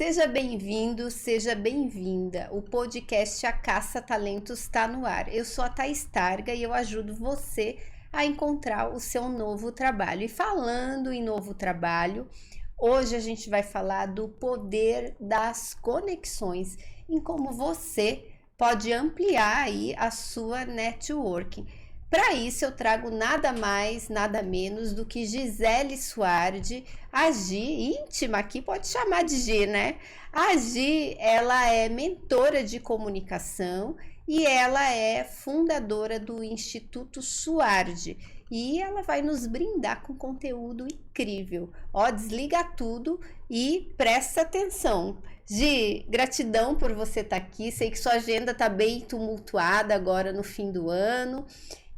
Seja bem-vindo, seja bem-vinda. O podcast A Caça Talentos está no ar. Eu sou a Thaís Targa e eu ajudo você a encontrar o seu novo trabalho. E falando em novo trabalho, hoje a gente vai falar do poder das conexões, em como você pode ampliar aí a sua networking. Para isso eu trago nada mais, nada menos do que Gisele Suardi, a Gi, íntima aqui, pode chamar de Gi, né? A Gi, ela é mentora de comunicação e ela é fundadora do Instituto Suardi. E ela vai nos brindar com conteúdo incrível. Ó, desliga tudo e presta atenção. Gi, gratidão por você estar aqui. Sei que sua agenda está bem tumultuada agora no fim do ano.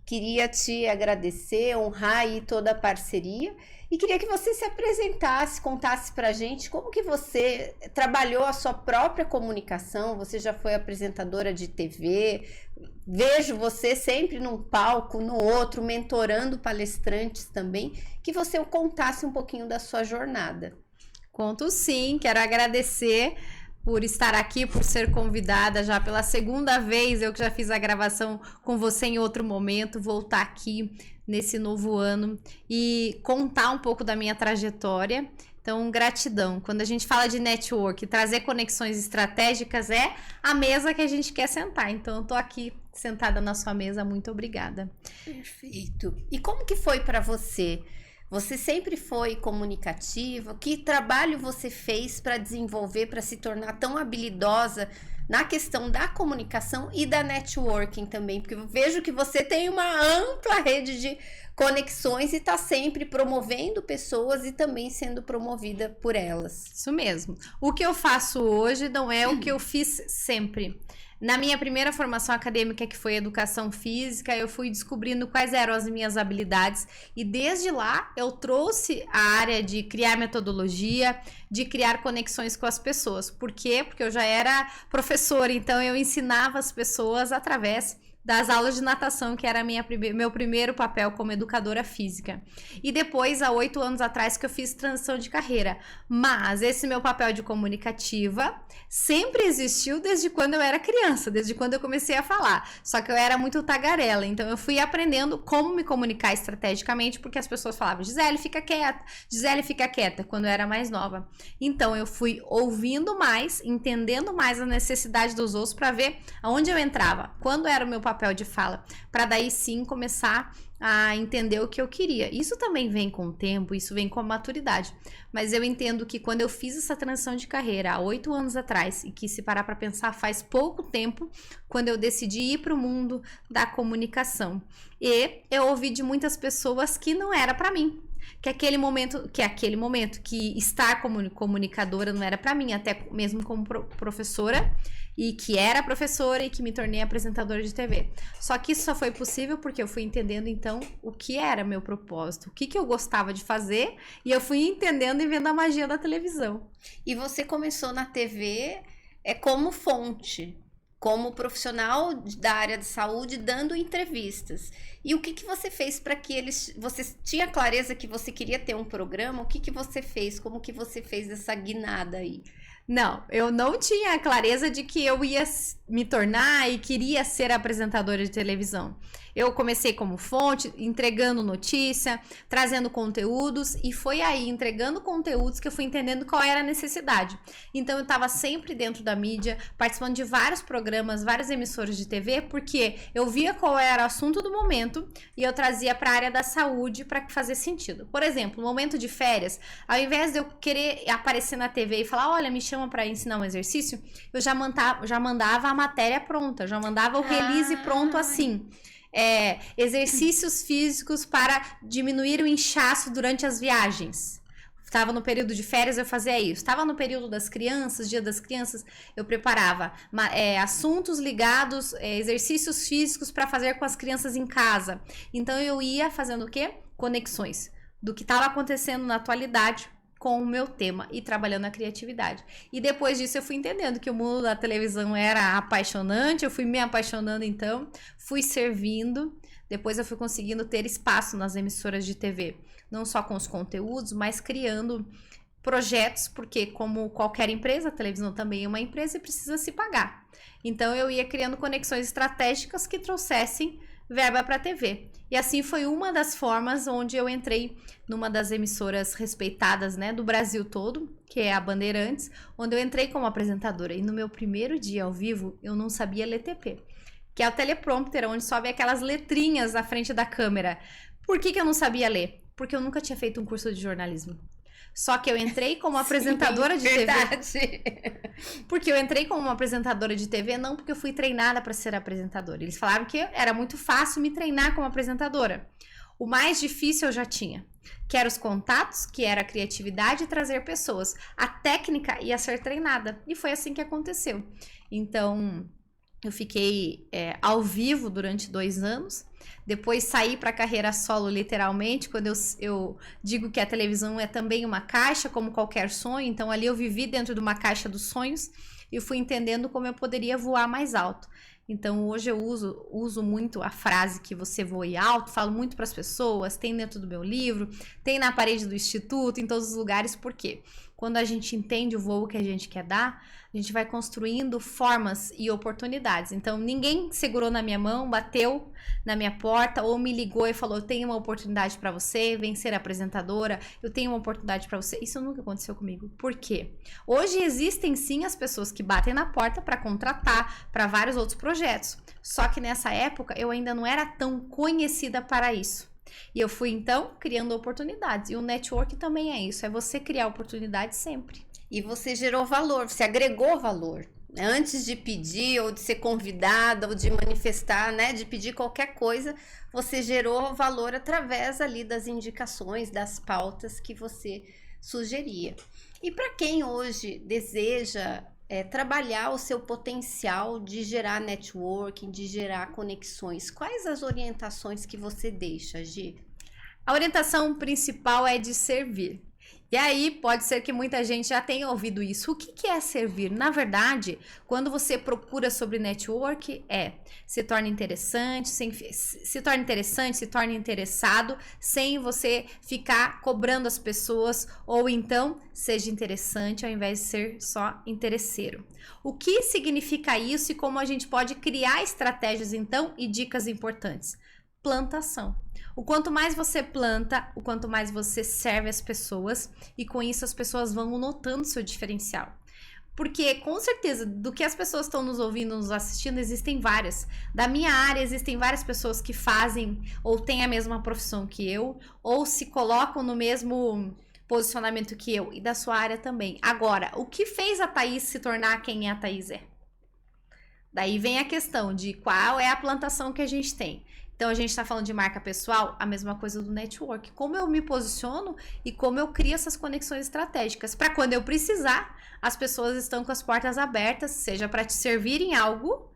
Queria te agradecer, honrar aí toda a parceria e queria que você se apresentasse, contasse pra gente como que você trabalhou a sua própria comunicação. Você já foi apresentadora de TV, vejo você sempre num palco, no outro, mentorando palestrantes também, que você contasse um pouquinho da sua jornada. Conto sim, quero agradecer por estar aqui, por ser convidada já pela segunda vez, eu que já fiz a gravação com você em outro momento, voltar aqui nesse novo ano e contar um pouco da minha trajetória. Então, gratidão. Quando a gente fala de network, trazer conexões estratégicas é a mesa que a gente quer sentar. Então, eu tô aqui sentada na sua mesa, muito obrigada. Perfeito. E como que foi para você? Você sempre foi comunicativa? Que trabalho você fez para desenvolver, para se tornar tão habilidosa na questão da comunicação e da networking também? Porque eu vejo que você tem uma ampla rede de conexões e está sempre promovendo pessoas e também sendo promovida por elas. Isso mesmo. O que eu faço hoje não é o que eu fiz sempre. Na minha primeira formação acadêmica, que foi educação física, eu fui descobrindo quais eram as minhas habilidades e desde lá eu trouxe a área de criar metodologia, de criar conexões com as pessoas. Por quê? Porque eu já era professora, então eu ensinava as pessoas através das aulas de natação, que era meu primeiro papel como educadora física. E depois, há 8 anos atrás, que eu fiz transição de carreira. Mas esse meu papel de comunicativa sempre existiu desde quando eu era criança, desde quando eu comecei a falar. Só que eu era muito tagarela, então eu fui aprendendo como me comunicar estrategicamente, porque as pessoas falavam, Gisele, fica quieta, quando eu era mais nova. Então eu fui ouvindo mais, entendendo mais a necessidade dos outros para ver aonde eu entrava, quando era o meu papel de fala, para daí sim começar a entender o que eu queria. Isso também vem com o tempo, isso vem com a maturidade, mas eu entendo que quando eu fiz essa transição de carreira há 8 anos atrás, e que se parar para pensar faz pouco tempo, quando eu decidi ir para o mundo da comunicação, e eu ouvi de muitas pessoas que não era para mim, que aquele momento que estar como comunicadora não era para mim, até mesmo como professora, e que era professora e que me tornei apresentadora de TV. Só que isso só foi possível porque eu fui entendendo então o que era meu propósito, o que eu gostava de fazer, e eu fui entendendo e vendo a magia da televisão. E você começou na TV como fonte, como profissional da área de saúde, dando entrevistas. E o que você fez para que você tinha clareza que você queria ter um programa? O que você fez? Como que você fez essa guinada aí? Não, eu não tinha a clareza de que eu ia me tornar e queria ser apresentadora de televisão. Eu comecei como fonte, entregando notícia, trazendo conteúdos, e foi aí, entregando conteúdos, que eu fui entendendo qual era a necessidade. Então eu estava sempre dentro da mídia, participando de vários programas, várias emissoras de TV, porque eu via qual era o assunto do momento e eu trazia para a área da saúde para fazer sentido. Por exemplo, no momento de férias, ao invés de eu querer aparecer na TV e falar, olha, me chama para ensinar um exercício, eu já mandava a matéria pronta, já mandava o release pronto assim. Exercícios físicos para diminuir o inchaço durante as viagens. Estava no período de férias, eu fazia isso. Estava no período das crianças, dia das crianças, eu preparava assuntos ligados, exercícios físicos para fazer com as crianças em casa. Então eu ia fazendo o quê? Conexões do que estava acontecendo na atualidade com o meu tema e trabalhando a criatividade. E depois disso eu fui entendendo que o mundo da televisão era apaixonante, eu fui me apaixonando então, fui servindo, depois eu fui conseguindo ter espaço nas emissoras de TV, não só com os conteúdos, mas criando projetos, porque como qualquer empresa, a televisão também é uma empresa e precisa se pagar. Então eu ia criando conexões estratégicas que trouxessem verba para a TV. E assim foi uma das formas onde eu entrei numa das emissoras respeitadas, né, do Brasil todo, que é a Bandeirantes, onde eu entrei como apresentadora. E no meu primeiro dia ao vivo, eu não sabia ler TP, que é o teleprompter, onde sobe aquelas letrinhas na frente da câmera. Por que eu não sabia ler? Porque eu nunca tinha feito um curso de jornalismo. Só que eu entrei como apresentadora de TV. Porque eu entrei como uma apresentadora de TV, não porque eu fui treinada para ser apresentadora. Eles falaram que era muito fácil me treinar como apresentadora. O mais difícil eu já tinha, que eram os contatos, que era a criatividade e trazer pessoas. A técnica ia ser treinada. E foi assim que aconteceu. Então, eu fiquei ao vivo durante 2 anos. Depois saí para a carreira solo, literalmente, quando eu digo que a televisão é também uma caixa, como qualquer sonho. Então, ali eu vivi dentro de uma caixa dos sonhos e fui entendendo como eu poderia voar mais alto. Então, hoje eu uso muito a frase que você voe alto, falo muito para as pessoas, tem dentro do meu livro, tem na parede do instituto, em todos os lugares, por quê? Quando a gente entende o voo que a gente quer dar, a gente vai construindo formas e oportunidades. Então, ninguém segurou na minha mão, bateu na minha porta ou me ligou e falou: eu tenho uma oportunidade para você, vem ser apresentadora, eu tenho uma oportunidade para você. Isso nunca aconteceu comigo. Por quê? Hoje existem sim as pessoas que batem na porta para contratar para vários outros projetos. Só que nessa época eu ainda não era tão conhecida para isso. E eu fui, então, criando oportunidades. E o network também é isso, é você criar oportunidades sempre. E você gerou valor, você agregou valor. Antes de pedir, ou de ser convidada, ou de manifestar, né? De pedir qualquer coisa, você gerou valor através ali das indicações, das pautas que você sugeria. E para quem hoje deseja trabalhar o seu potencial de gerar networking, de gerar conexões, quais as orientações que você deixa, Gi? A orientação principal é de servir. E aí, pode ser que muita gente já tenha ouvido isso. O que é servir? Na verdade, quando você procura sobre network, se torna interessante, se torna interessado, sem você ficar cobrando as pessoas, ou então, seja interessante ao invés de ser só interesseiro. O que significa isso e como a gente pode criar estratégias, então, e dicas importantes? Plantação. O quanto mais você planta, o quanto mais você serve as pessoas, e com isso as pessoas vão notando seu diferencial. Porque, com certeza, do que as pessoas estão nos ouvindo, nos assistindo, existem várias. Da minha área, existem várias pessoas que fazem ou têm a mesma profissão que eu, ou se colocam no mesmo posicionamento que eu, e da sua área também. Agora, o que fez a Thaís se tornar quem a Thaís é? Daí vem a questão de qual é a plantação que a gente tem. Então, a gente está falando de marca pessoal, a mesma coisa do network. Como eu me posiciono e como eu crio essas conexões estratégicas. Para quando eu precisar, as pessoas estão com as portas abertas, seja para te servir em algo,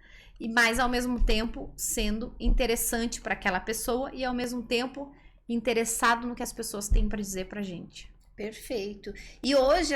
mas ao mesmo tempo sendo interessante para aquela pessoa e ao mesmo tempo interessado no que as pessoas têm para dizer para a gente. Perfeito. E hoje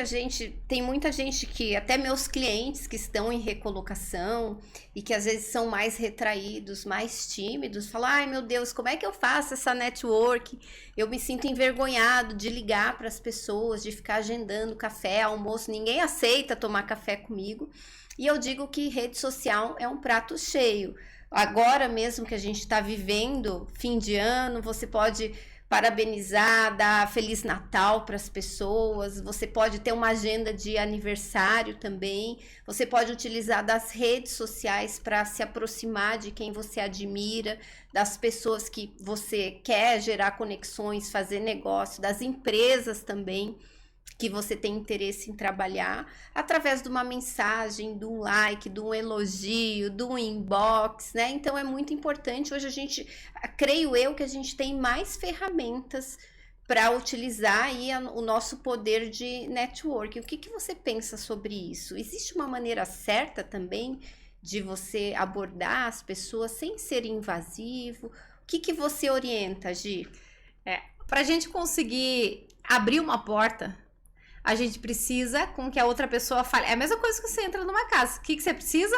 tem muita gente que, até meus clientes que estão em recolocação e que às vezes são mais retraídos, mais tímidos, falam: ai meu Deus, como é que eu faço essa network? Eu me sinto envergonhado de ligar para as pessoas, de ficar agendando café, almoço, ninguém aceita tomar café comigo. E eu digo que rede social é um prato cheio. Agora mesmo que a gente está vivendo fim de ano, você pode parabenizar, dar Feliz Natal para as pessoas, você pode ter uma agenda de aniversário também, você pode utilizar das redes sociais para se aproximar de quem você admira, das pessoas que você quer gerar conexões, fazer negócio, das empresas também que você tem interesse em trabalhar, através de uma mensagem, de um like, de um elogio, de um inbox, né? Então é muito importante. Hoje creio eu que a gente tem mais ferramentas para utilizar aí o nosso poder de network. O que você pensa sobre isso? Existe uma maneira certa também de você abordar as pessoas sem ser invasivo? O que você orienta, Gi? Para a gente conseguir abrir uma porta, A gente precisa com que a outra pessoa fale. É a mesma coisa que você entra numa casa. O que você precisa?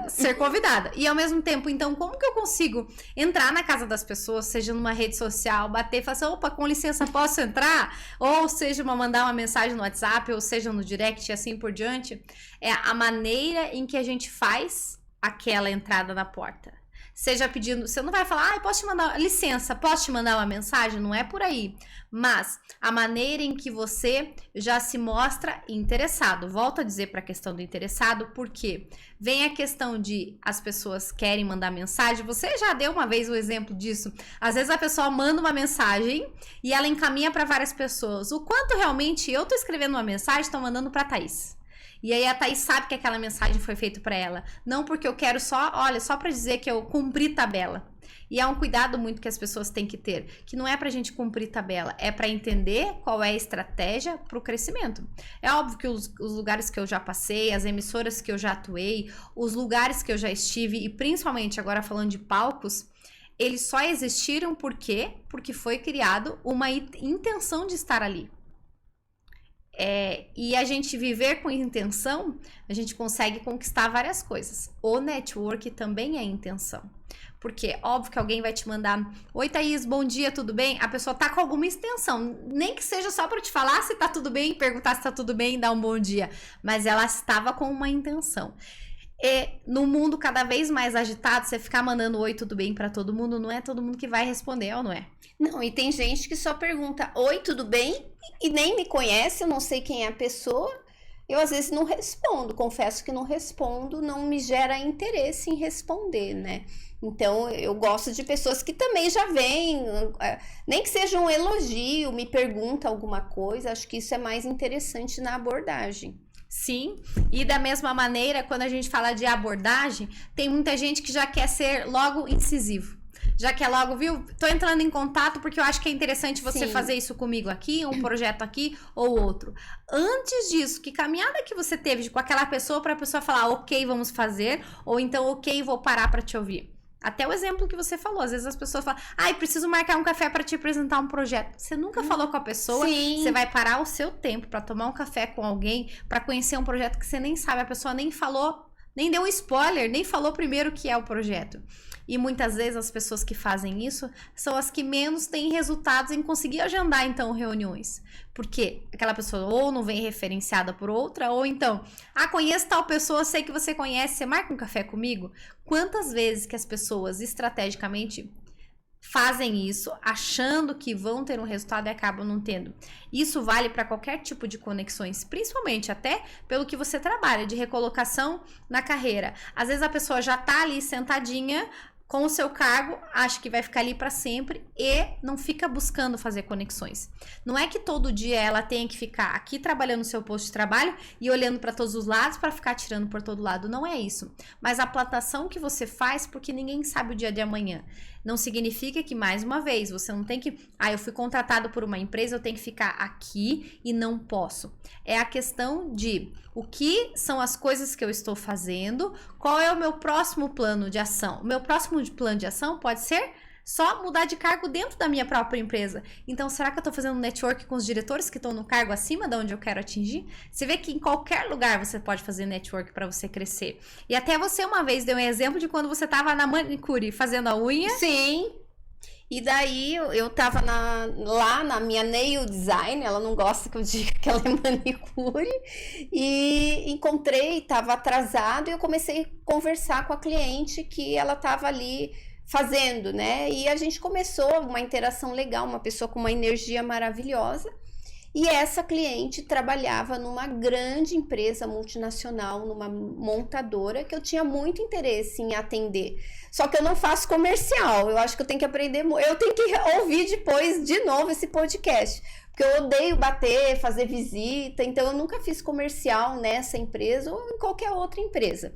Ser convidada. E ao mesmo tempo, então, como que eu consigo entrar na casa das pessoas, seja numa rede social, bater e falar assim, opa, com licença, posso entrar? Ou seja, mandar uma mensagem no WhatsApp, ou seja, no direct e assim por diante. É a maneira em que a gente faz aquela entrada na porta. Seja pedindo, você não vai falar, posso te mandar, licença, posso te mandar uma mensagem? Não é por aí. Mas a maneira em que você já se mostra interessado. Volto a dizer para a questão do interessado, porque vem a questão de as pessoas querem mandar mensagem. Você já deu uma vez o exemplo disso. Às vezes a pessoa manda uma mensagem e ela encaminha para várias pessoas. O quanto realmente eu tô escrevendo uma mensagem, estou mandando para a Thaís. E aí a Thaís sabe que aquela mensagem foi feita para ela. Não porque eu quero só para dizer que eu cumpri tabela. E é um cuidado muito que as pessoas têm que ter, que não é pra gente cumprir tabela, é para entender qual é a estratégia para o crescimento. É óbvio que os lugares que eu já passei, as emissoras que eu já atuei, os lugares que eu já estive, e principalmente agora falando de palcos, eles só existiram porque foi criado uma intenção de estar ali. E a gente viver com intenção, a gente consegue conquistar várias coisas. O network também é intenção. Porque, óbvio que alguém vai te mandar, oi Thaís, bom dia, tudo bem? A pessoa tá com alguma intenção, nem que seja só para te falar se tá tudo bem, perguntar se tá tudo bem e dar um bom dia. Mas ela estava com uma intenção. E no mundo cada vez mais agitado, você ficar mandando oi, tudo bem para todo mundo, não é todo mundo que vai responder, ou não é? Não, e tem gente que só pergunta, oi, tudo bem? E nem me conhece, eu não sei quem é a pessoa. Eu às vezes não respondo, confesso que não respondo, não me gera interesse em responder, né? Então eu gosto de pessoas que também já vêm, nem que seja um elogio, me pergunta alguma coisa, acho que isso é mais interessante na abordagem. Sim, e da mesma maneira, quando a gente fala de abordagem, tem muita gente que já quer ser logo incisivo. Já quer logo, viu? Tô entrando em contato porque eu acho que é interessante você fazer isso comigo aqui, um projeto aqui ou outro. Antes disso, que caminhada que você teve com aquela pessoa para a pessoa falar, ok, vamos fazer, ou então, ok, vou parar para te ouvir. Até o exemplo que você falou, às vezes as pessoas falam, preciso marcar um café para te apresentar um projeto. Você nunca falou com a pessoa, você vai parar o seu tempo para tomar um café com alguém, para conhecer um projeto que você nem sabe, a pessoa nem falou, nem deu um spoiler, nem falou primeiro o que é o projeto. E muitas vezes as pessoas que fazem isso são as que menos têm resultados em conseguir agendar, então, reuniões. Porque aquela pessoa ou não vem referenciada por outra, ou então, conheço tal pessoa, sei que você conhece, você marca um café comigo? Quantas vezes que as pessoas estrategicamente fazem isso, achando que vão ter um resultado e acabam não tendo. Isso vale para qualquer tipo de conexões, principalmente até pelo que você trabalha, de recolocação na carreira. Às vezes a pessoa já tá ali sentadinha com o seu cargo, acha que vai ficar ali para sempre e não fica buscando fazer conexões. Não é que todo dia ela tenha que ficar aqui trabalhando no seu posto de trabalho e olhando para todos os lados para ficar tirando por todo lado. Não é isso. Mas a plantação que você faz, porque ninguém sabe o dia de amanhã. Não significa que, mais uma vez, você não tem que... eu fui contratado por uma empresa, eu tenho que ficar aqui e não posso. É a questão de o que são as coisas que eu estou fazendo, qual é o meu próximo plano de ação. O meu próximo plano de ação pode ser só mudar de cargo dentro da minha própria empresa. Então, será que eu estou fazendo network com os diretores que estão no cargo acima de onde eu quero atingir? Você vê que em qualquer lugar você pode fazer network para você crescer. E até você uma vez deu um exemplo de quando você estava na manicure fazendo a unha. Sim. E daí eu tava lá na minha nail design, ela não gosta que eu diga que ela é manicure, e encontrei, tava atrasado, e eu comecei a conversar com a cliente que ela tava ali fazendo, né? E a gente começou uma interação legal, uma pessoa com uma energia maravilhosa. E essa cliente trabalhava numa grande empresa multinacional, numa montadora, que eu tinha muito interesse em atender. Só que eu não faço comercial, eu acho que eu tenho que aprender, eu tenho que ouvir depois de novo esse podcast. Porque eu odeio bater, fazer visita, então eu nunca fiz comercial nessa empresa ou em qualquer outra empresa.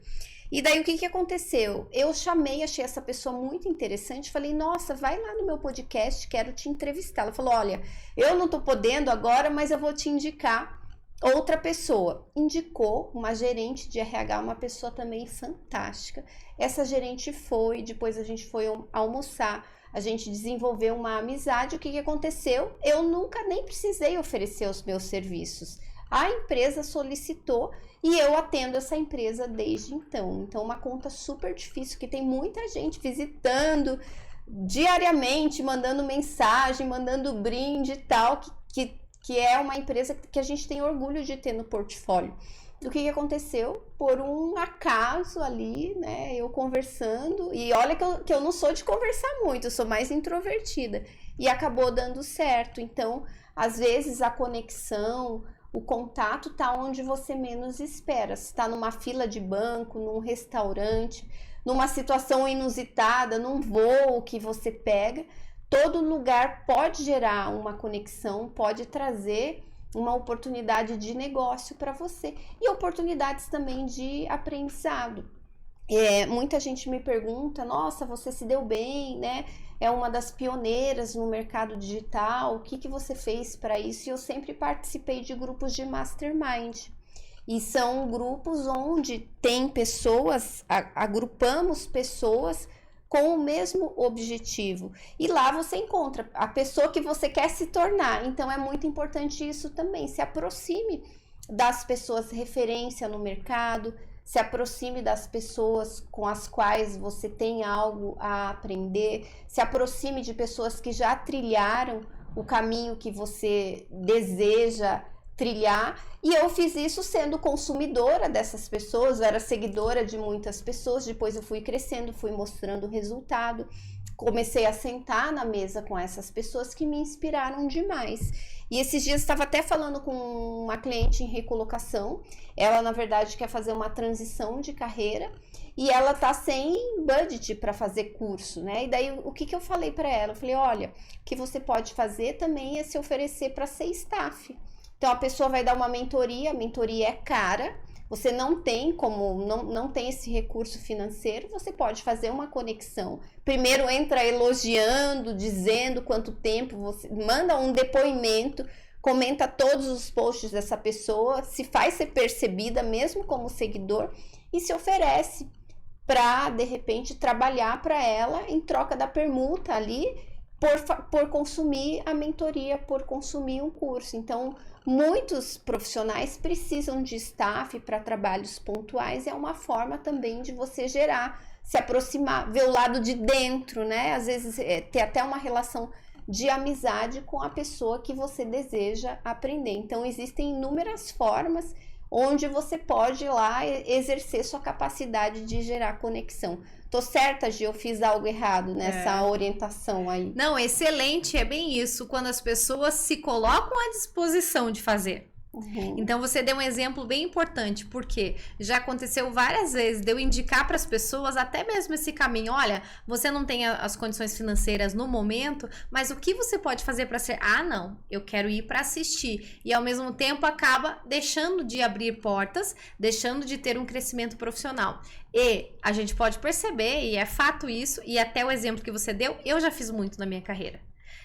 E daí o que aconteceu? Eu chamei, achei essa pessoa muito interessante, falei, nossa, vai lá no meu podcast, quero te entrevistar. Ela falou, olha, eu não tô podendo agora, mas eu vou te indicar outra pessoa. Indicou uma gerente de RH, uma pessoa também fantástica. Essa gerente foi, depois a gente foi almoçar, a gente desenvolveu uma amizade. O que aconteceu? Eu nunca nem precisei oferecer os meus serviços. A empresa solicitou e eu atendo essa empresa desde então. Então, uma conta super difícil, que tem muita gente visitando diariamente, mandando mensagem, mandando brinde e tal, que é uma empresa que a gente tem orgulho de ter no portfólio. O que aconteceu? Por um acaso ali, né, eu conversando, e olha que eu não sou de conversar muito, eu sou mais introvertida, e acabou dando certo. Então, às vezes a conexão, o contato tá onde você menos espera. Se tá numa fila de banco, num restaurante, numa situação inusitada, num voo que você pega, todo lugar pode gerar uma conexão, pode trazer uma oportunidade de negócio para você e oportunidades também de aprendizado. Muita gente me pergunta, nossa, você se deu bem, né? É uma das pioneiras no mercado digital, o que você fez para isso? E eu sempre participei de grupos de mastermind. E são grupos onde tem pessoas, agrupamos pessoas com o mesmo objetivo. E lá você encontra a pessoa que você quer se tornar. Então é muito importante isso também. Se aproxime das pessoas referência no mercado, se aproxime das pessoas com as quais você tem algo a aprender, se aproxime de pessoas que já trilharam o caminho que você deseja trilhar. E eu fiz isso sendo consumidora dessas pessoas, eu era seguidora de muitas pessoas, depois eu fui crescendo, fui mostrando o resultado, comecei a sentar na mesa com essas pessoas que me inspiraram demais. E esses dias estava até falando com uma cliente em recolocação, ela na verdade quer fazer uma transição de carreira e ela tá sem budget para fazer curso, né? E daí o que eu falei para ela? Eu falei, olha, o que você pode fazer também é se oferecer para ser staff. Então a pessoa vai dar uma mentoria, a mentoria é cara, você não tem como, não tem esse recurso financeiro, você pode fazer uma conexão. Primeiro entra elogiando, dizendo quanto tempo, você manda um depoimento, comenta todos os posts dessa pessoa, se faz ser percebida mesmo como seguidor e se oferece para de repente trabalhar para ela em troca da permuta ali por consumir a mentoria, por consumir um curso. Então, muitos profissionais precisam de staff para trabalhos pontuais, é uma forma também de você gerar, se aproximar, ver o lado de dentro, né? Às vezes ter até uma relação de amizade com a pessoa que você deseja aprender. Então, existem inúmeras formas onde você pode ir lá exercer sua capacidade de gerar conexão. Tô certa, Gi, eu fiz algo errado nessa orientação aí. Não, excelente, é bem isso, quando as pessoas se colocam à disposição de fazer. Então você deu um exemplo bem importante, porque já aconteceu várias vezes de eu indicar para as pessoas até mesmo esse caminho. Olha, você não tem as condições financeiras no momento, mas o que você pode fazer para ser? Ah, não, eu quero ir para assistir. E ao mesmo tempo acaba deixando de abrir portas, deixando de ter um crescimento profissional. E a gente pode perceber, e é fato isso, e até o exemplo que você deu, eu já fiz muito na minha carreira.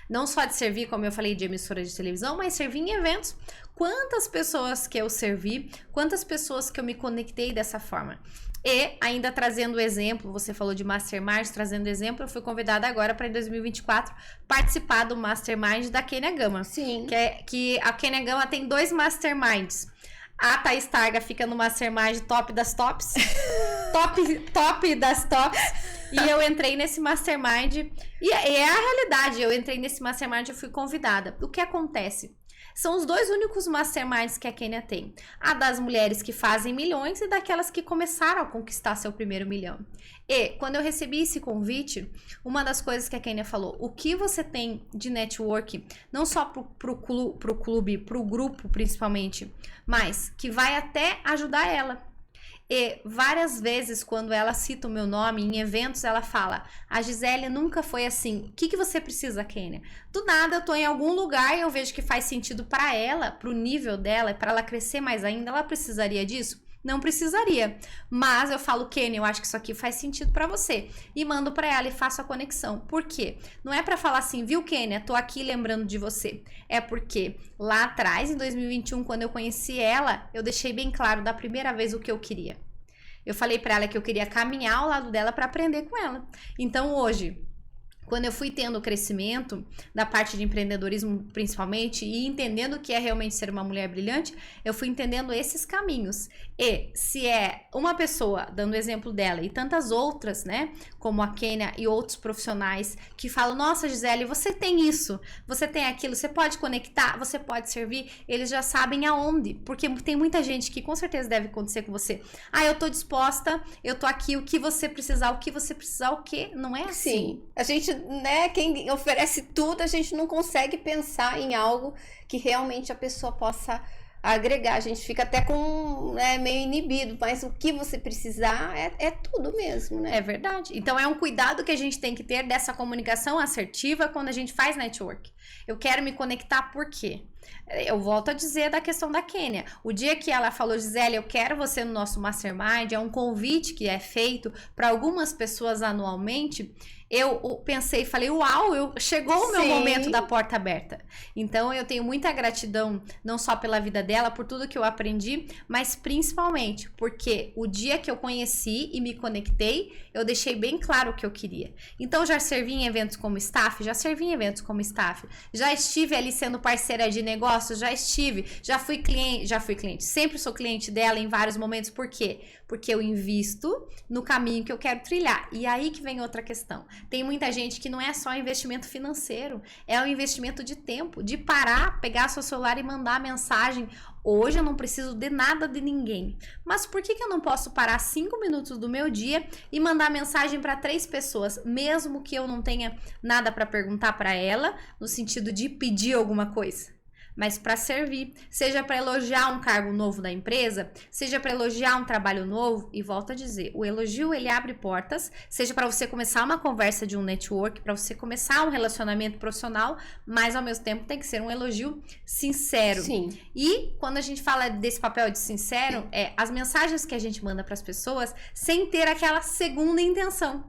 Não só de servir, como eu falei, de emissora de televisão, mas servir em eventos. Quantas pessoas que eu servi, quantas pessoas que eu me conectei dessa forma. E ainda trazendo exemplo, você falou de Mastermind, trazendo exemplo, eu fui convidada agora para em 2024 participar do Mastermind da Kênia Gama. Sim. Que a Kênia Gama tem 2 Masterminds. A Thaís Targa fica no Mastermind top das tops. top das tops. E eu entrei nesse Mastermind. E é a realidade. Eu entrei nesse Mastermind e fui convidada. O que acontece? São os 2 únicos Masterminds que a Kênia tem. A das mulheres que fazem milhões e daquelas que começaram a conquistar seu primeiro milhão. E quando eu recebi esse convite, uma das coisas que a Kênia falou, o que você tem de network, não só pro clube, pro grupo principalmente, mas que vai até ajudar ela. E várias vezes, quando ela cita o meu nome em eventos, ela fala, a Gisele nunca foi assim. O que você precisa, Kênia? Do nada, eu tô em algum lugar e eu vejo que faz sentido para ela, pro nível dela, para ela crescer mais ainda, ela precisaria disso? Não precisaria. Mas eu falo, Kênia, eu acho que isso aqui faz sentido para você. E mando para ela e faço a conexão. Por quê? Não é para falar assim, viu, Kênia? Tô aqui lembrando de você. É porque lá atrás, em 2021, quando eu conheci ela, eu deixei bem claro da primeira vez o que eu queria. Eu falei para ela que eu queria caminhar ao lado dela para aprender com ela. Então hoje, Quando eu fui tendo o crescimento da parte de empreendedorismo, principalmente, e entendendo o que é realmente ser uma mulher brilhante, eu fui entendendo esses caminhos. E se é uma pessoa, dando o exemplo dela, e tantas outras, né, como a Kênia e outros profissionais que falam, nossa, Gisele, você tem isso, você tem aquilo, você pode conectar, você pode servir, eles já sabem aonde, porque tem muita gente que com certeza deve acontecer com você. Ah, eu tô disposta, eu tô aqui, o que você precisar, o que, não é assim. Sim, a gente, né, quem oferece tudo, a gente não consegue pensar em algo que realmente a pessoa possa agregar. A gente fica até com, né, meio inibido, mas o que você precisar é tudo mesmo, né? É verdade. Então é um cuidado que a gente tem que ter dessa comunicação assertiva quando a gente faz network. Eu quero me conectar por quê? Eu volto a dizer da questão da Kênia. O dia que ela falou, Gisele, eu quero você no nosso Mastermind, é um convite que é feito para algumas pessoas anualmente. Eu pensei e falei, uau, chegou o meu momento da porta aberta. Então eu tenho muita gratidão, não só pela vida dela, por tudo que eu aprendi, mas principalmente porque o dia que eu conheci e me conectei, eu deixei bem claro o que eu queria. Então já servi em eventos como staff, já estive ali sendo parceira de negócios, já fui cliente, sempre sou cliente dela em vários momentos. Por quê? Porque eu invisto no caminho que eu quero trilhar. E aí que vem outra questão. Tem muita gente que não é só investimento financeiro, é um investimento de tempo, de parar, pegar seu celular e mandar mensagem. Hoje eu não preciso de nada de ninguém. Mas por que eu não posso parar 5 minutos do meu dia e mandar mensagem para 3 pessoas, mesmo que eu não tenha nada para perguntar para ela, no sentido de pedir alguma coisa? Mas para servir, seja para elogiar um cargo novo da empresa, seja para elogiar um trabalho novo, e volto a dizer, o elogio ele abre portas, seja para você começar uma conversa de um network, para você começar um relacionamento profissional, mas ao mesmo tempo tem que ser um elogio sincero. Sim. E quando a gente fala desse papel de sincero, é as mensagens que a gente manda para as pessoas sem ter aquela segunda intenção.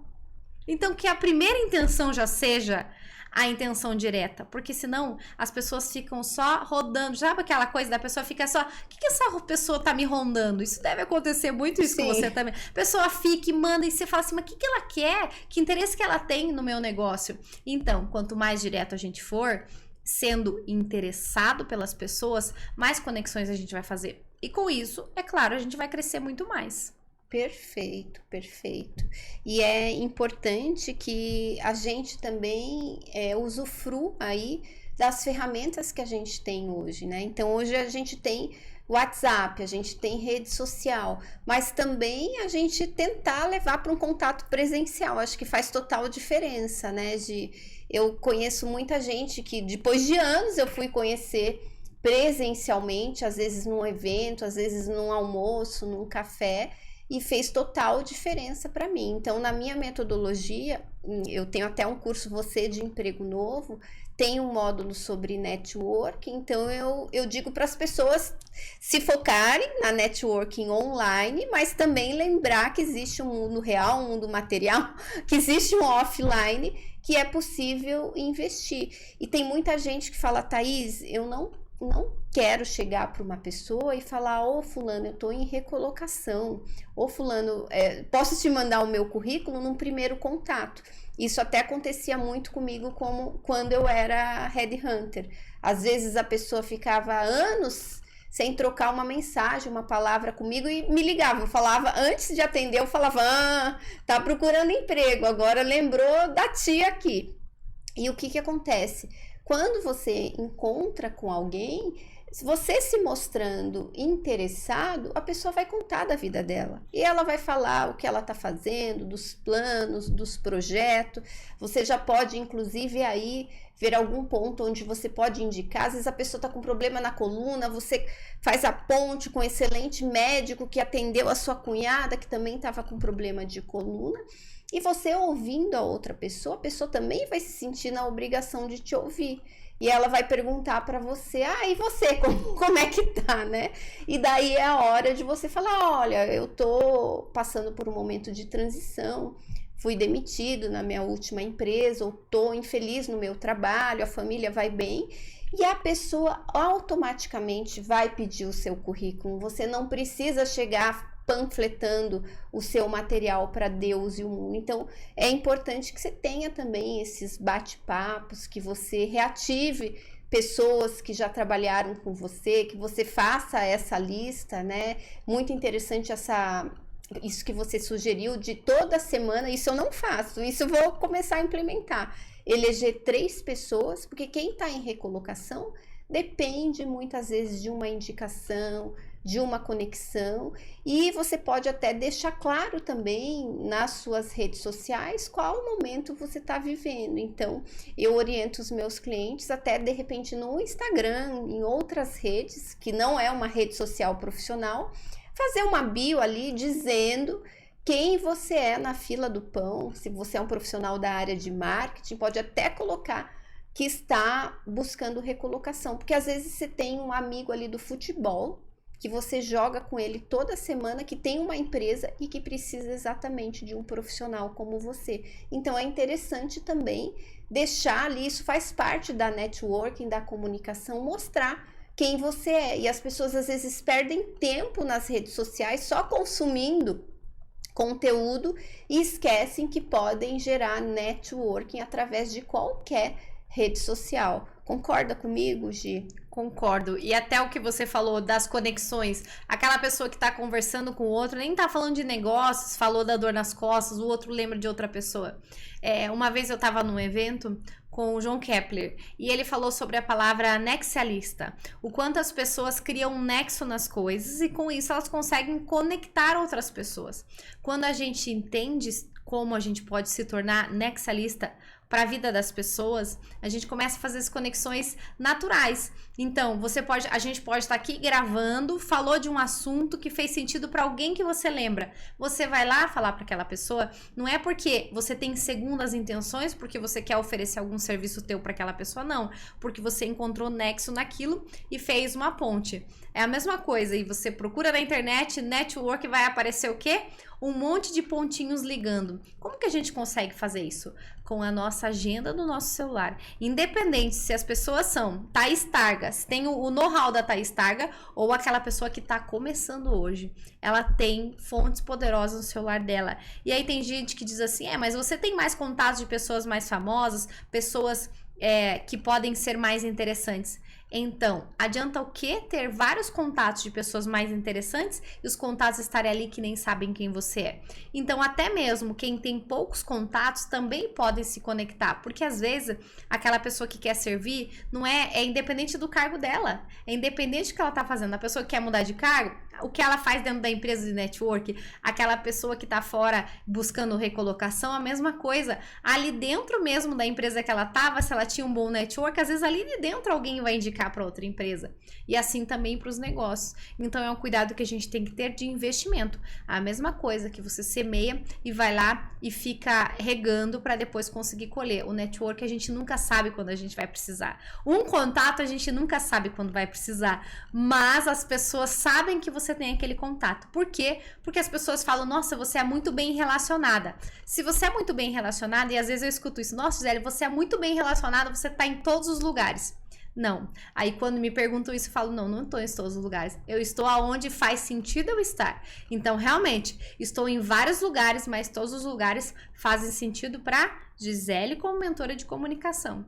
Então que a primeira intenção já seja a intenção direta, porque senão as pessoas ficam só rodando, sabe aquela coisa da pessoa fica só, o que essa pessoa tá me rondando? Isso deve acontecer muito isso com você também. A pessoa fica e manda e você fala assim, mas o que ela quer? Que interesse que ela tem no meu negócio? Então, quanto mais direto a gente for, sendo interessado pelas pessoas, mais conexões a gente vai fazer. E com isso, é claro, a gente vai crescer muito mais. Perfeito, perfeito. E é importante que a gente também usufrua aí das ferramentas que a gente tem hoje, né? Então, hoje a gente tem WhatsApp, a gente tem rede social, mas também a gente tentar levar para um contato presencial. Acho que faz total diferença, né? Eu conheço muita gente que depois de anos eu fui conhecer presencialmente, às vezes num evento, às vezes num almoço, num café, e fez total diferença para mim. Então, na minha metodologia, eu tenho até um curso Você de Emprego Novo, tem um módulo sobre network, então eu digo para as pessoas se focarem na networking online, mas também lembrar que existe um mundo real, um mundo material, que existe um offline, que é possível investir. E tem muita gente que fala, Thaís, eu não quero chegar para uma pessoa e falar, ô fulano, eu estou em recolocação, ô fulano, posso te mandar o meu currículo num primeiro contato. Isso até acontecia muito comigo como quando eu era headhunter. Às vezes a pessoa ficava anos sem trocar uma mensagem, uma palavra comigo e me ligava. Eu falava, antes de atender, eu falava, tá procurando emprego, agora lembrou da tia aqui. E o que acontece? Quando você encontra com alguém, você se mostrando interessado, a pessoa vai contar da vida dela. E ela vai falar o que ela está fazendo, dos planos, dos projetos. Você já pode, inclusive, aí ver algum ponto onde você pode indicar. Às vezes a pessoa está com problema na coluna, você faz a ponte com um excelente médico que atendeu a sua cunhada, que também estava com problema de coluna. E você ouvindo a outra pessoa, a pessoa também vai se sentir na obrigação de te ouvir. E ela vai perguntar para você, e você, como é que tá, né? E daí é a hora de você falar, olha, eu tô passando por um momento de transição, fui demitido na minha última empresa, ou tô infeliz no meu trabalho, a família vai bem. E a pessoa automaticamente vai pedir o seu currículo. Você não precisa chegar panfletando o seu material para Deus e o mundo. Então, é importante que você tenha também esses bate-papos, que você reative pessoas que já trabalharam com você, que você faça essa lista, né? Muito interessante isso que você sugeriu de toda semana. Isso eu não faço, isso eu vou começar a implementar. Eleger 3 pessoas, porque quem está em recolocação depende muitas vezes de uma indicação, de uma conexão, e você pode até deixar claro também nas suas redes sociais qual momento você está vivendo. Então, eu oriento os meus clientes até de repente no Instagram, em outras redes, que não é uma rede social profissional, fazer uma bio ali dizendo quem você é na fila do pão. Se você é um profissional da área de marketing, pode até colocar que está buscando recolocação, porque às vezes você tem um amigo ali do futebol que você joga com ele toda semana, que tem uma empresa e que precisa exatamente de um profissional como você. Então é interessante também deixar ali, isso faz parte da networking, da comunicação, mostrar quem você é. E as pessoas às vezes perdem tempo nas redes sociais só consumindo conteúdo e esquecem que podem gerar networking através de qualquer rede social. Concorda comigo, Gi? Concordo. E até o que você falou das conexões. Aquela pessoa que tá conversando com o outro, nem tá falando de negócios, falou da dor nas costas, o outro lembra de outra pessoa. Uma vez eu tava num evento com o John Kepler e ele falou sobre a palavra nexialista. O quanto as pessoas criam um nexo nas coisas e com isso elas conseguem conectar outras pessoas. Quando a gente entende como a gente pode se tornar nexialista para a vida das pessoas, a gente começa a fazer as conexões naturais. Então, a gente pode estar aqui gravando, falou de um assunto que fez sentido para alguém que você lembra. Você vai lá falar para aquela pessoa, não é porque você tem segundas intenções, porque você quer oferecer algum serviço teu para aquela pessoa, não, porque você encontrou nexo naquilo e fez uma ponte. É a mesma coisa, e você procura na internet, network, vai aparecer o quê? Um monte de pontinhos ligando. Como que a gente consegue fazer isso? Com a nossa agenda do nosso celular. Independente se as pessoas são Thaís Targa, se tem o know-how da Thaís Targa, ou aquela pessoa que está começando hoje. Ela tem fontes poderosas no celular dela. E aí tem gente que diz assim, mas você tem mais contatos de pessoas mais famosas, pessoas que podem ser mais interessantes. Então, adianta o quê? Ter vários contatos de pessoas mais interessantes e os contatos estarem ali que nem sabem quem você é. Então, até mesmo quem tem poucos contatos também podem se conectar, porque às vezes aquela pessoa que quer servir não é independente do cargo dela, é independente do que ela tá fazendo. A pessoa que quer mudar de cargo, o que ela faz dentro da empresa de network, aquela pessoa que tá fora buscando recolocação, a mesma coisa. Ali dentro mesmo da empresa que ela tava, se ela tinha um bom network, às vezes ali de dentro alguém vai indicar para outra empresa. E assim também para os negócios. Então é um cuidado que a gente tem que ter de investimento. A mesma coisa que você semeia e vai lá e fica regando para depois conseguir colher. O network a gente nunca sabe quando a gente vai precisar. Um contato a gente nunca sabe quando vai precisar, mas as pessoas sabem que você tem aquele contato. Por quê? Porque as pessoas falam, nossa, você é muito bem relacionada. Se você é muito bem relacionada, e às vezes eu escuto isso, nossa, Gisele, você é muito bem relacionada, você tá em todos os lugares. Não. Aí quando me perguntam isso, eu falo, não estou em todos os lugares. Eu estou aonde faz sentido eu estar. Então, realmente, estou em vários lugares, mas todos os lugares fazem sentido para Gisele como mentora de comunicação.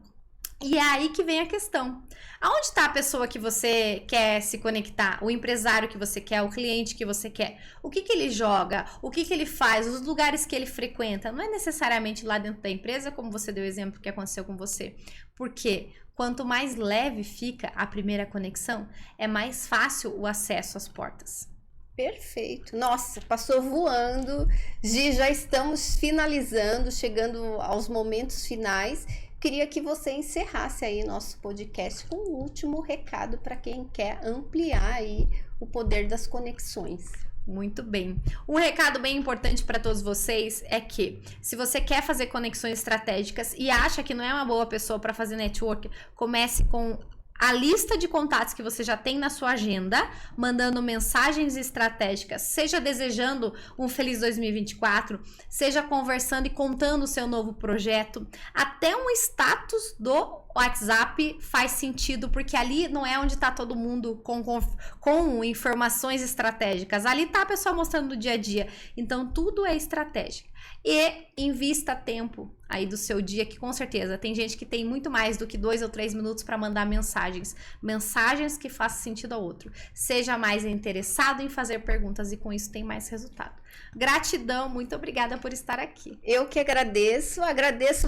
E é aí que vem a questão. Aonde está a pessoa que você quer se conectar? O empresário que você quer? O cliente que você quer? O que ele joga? O que ele faz? Os lugares que ele frequenta? Não é necessariamente lá dentro da empresa, como você deu o exemplo que aconteceu com você. Porque quanto mais leve fica a primeira conexão, é mais fácil o acesso às portas. Perfeito. Nossa, passou voando. Gi, já estamos finalizando, chegando aos momentos finais. Queria que você encerrasse aí nosso podcast com um último recado para quem quer ampliar aí o poder das conexões. Muito bem. Um recado bem importante para todos vocês é que, se você quer fazer conexões estratégicas e acha que não é uma boa pessoa para fazer network, comece com a lista de contatos que você já tem na sua agenda, mandando mensagens estratégicas, seja desejando um feliz 2024, seja conversando e contando o seu novo projeto, até um status do WhatsApp faz sentido, porque ali não é onde tá todo mundo com informações estratégicas. Ali tá a pessoa mostrando do dia a dia. Então, tudo é estratégico. E invista tempo aí do seu dia, que com certeza tem gente que tem muito mais do que 2 ou 3 minutos para mandar mensagens. Mensagens que façam sentido ao outro. Seja mais interessado em fazer perguntas e com isso tem mais resultado. Gratidão, muito obrigada por estar aqui. Eu que agradeço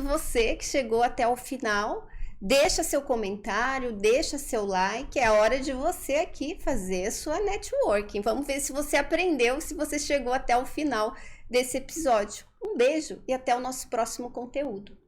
você que chegou até o final. Deixa seu comentário, deixa seu like, é hora de você aqui fazer sua networking. Vamos ver se você aprendeu, se você chegou até o final desse episódio. Um beijo e até o nosso próximo conteúdo.